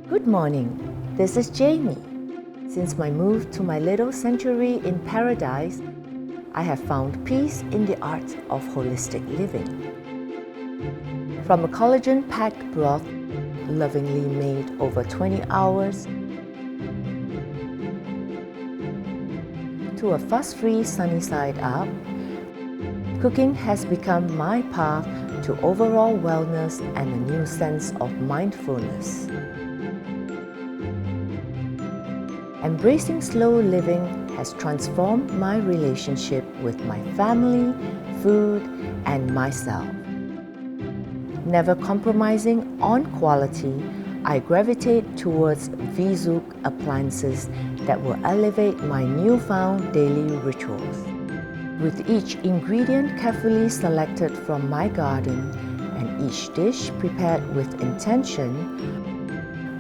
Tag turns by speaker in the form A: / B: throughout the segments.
A: Good morning, this is Jamie. Since my move to my little sanctuary in paradise, I have found peace in the art of holistic living. From a collagen-packed broth lovingly made over 20 hours to a fuss-free sunny side up, cooking has become my path to overall wellness and a new sense of mindfulness. Embracing slow living has transformed my relationship with my family, food, and myself. Never compromising on quality, I gravitate towards V-Zug appliances that will elevate my newfound daily rituals. With each ingredient carefully selected from my garden and each dish prepared with intention,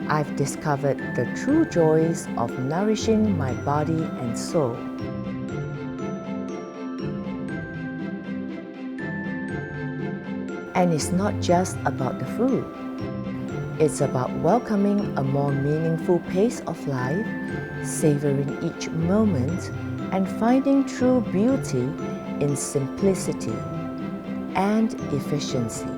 A: I've discovered the true joys of nourishing my body and soul. And it's not just about the food. It's about welcoming a more meaningful pace of life, savoring each moment, and finding true beauty in simplicity and efficiency.